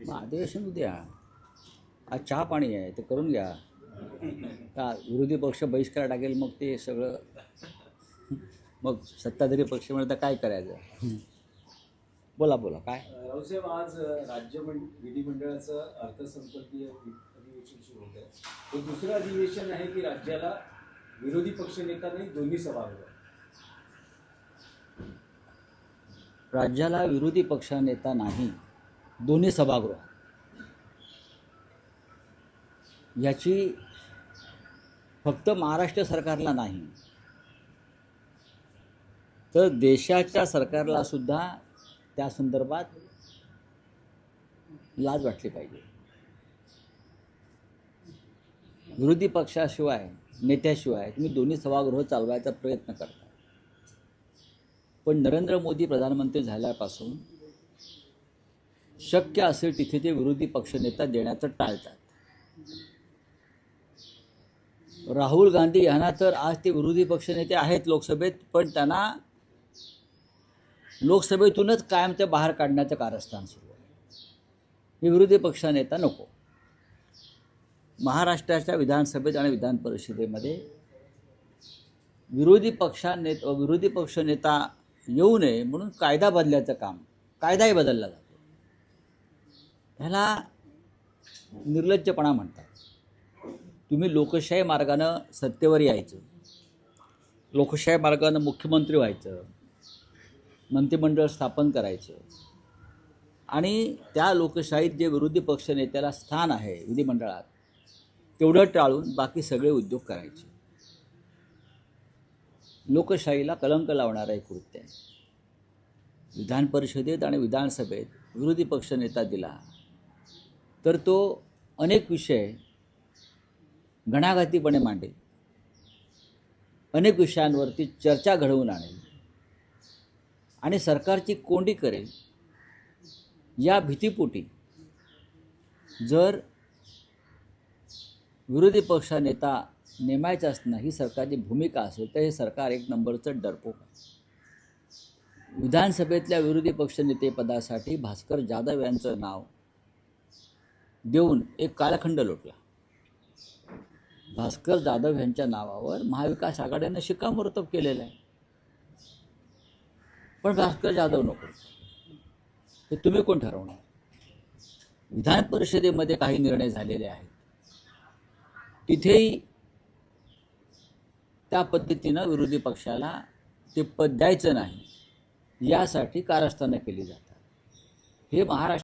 मग अधिवेशन उद्या. आज चहा पाणी आहे ते करून घ्या. का विरोधी पक्ष बहिष्कार टाकेल मग ते सगळं मग सत्ताधारी पक्ष म्हणता काय करायचं. बोला बोला काय. रावसाहेब, आज विधिमंडळाचं अर्थसंकल्पीय अधिवेशन सुरू होत आहे. हे दुसरं अधिवेशन आहे की राज्याला विरोधी पक्षनेता नाही, दोन्ही सभागृह. राज्याला विरोधी पक्षनेता नाही, दोन्ही सभागृह. याची फक्त महाराष्ट्र सरकारला नाही तर देशाच्या सरकारला सुद्धा त्या संदर्भात लाज वाटली पाहिजे. विरोधी पक्षाशिवाय नेत्याशिवाय तुम्ही दोन्ही सभागृह चालवायचा प्रयत्न करता, पण नरेंद्र मोदी प्रधानमंत्री झाल्यापासून शक्य असेल तिथे ते विरोधी पक्षनेता देण्याचं टाळतात. राहुल गांधी यांना तर आज ते विरोधी पक्षनेते आहेत लोकसभेत, पण त्यांना लोकसभेतूनच कायम ते बाहेर काढण्याचं कारस्थान सुरू आहे. हे विरोधी पक्षनेता नको. महाराष्ट्राच्या विधानसभेत आणि विधान परिषदेमध्ये विरोधी पक्षनेता येऊ नये म्हणून कायदा बदलायचं काम, कायदाही बदलला जातो. ह्याला निर्लज्जपणा म्हणतात. तुम्ही लोकशाही मार्गानं सत्तेवर यायचं, लोकशाही मार्गानं मुख्यमंत्री व्हायचं, मंत्रिमंडळ स्थापन करायचं आणि त्या लोकशाहीत जे विरोधी पक्षनेत्याला स्थान आहे विधिमंडळात तेवढं टाळून बाकी सगळे उद्योग करायचे. लोकशाहीला कलंक लावणारं एक कृत्य आहे. विधान परिषदेत आणि विधानसभेत विरोधी पक्षनेता दिला तर तो अनेक विषय घणाघातीपणे मांडेल, अनेक विषयांवरती चर्चा घडवून आणेल आणि सरकारची कोंडी करेल. या भीतीपोटी जर विरोधी पक्षनेता नेमायचा असणं ही सरकारची भूमिका असेल तर हे सरकार एक नंबरचं डरपोक आहे. विधानसभेतल्या विरोधी पक्षनेतेपदासाठी भास्कर जाधव यांचं नाव देऊन एक कालखंड लोटला. भास्कर जाधव यांच्या नावावर महाविकास आघाडीनं शिक्कामोर्तब केलेलं आहे, पण भास्कर जाधव नको. हे तुम्ही कोण ठरवणार. विधान परिषदेमध्ये काही निर्णय झालेले आहेत, तिथेही त्या पद्धतीनं विरोधी पक्षाला ते पद द्यायचं नाही यासाठी कारस्थानं केली जातात. हे महाराष्ट्र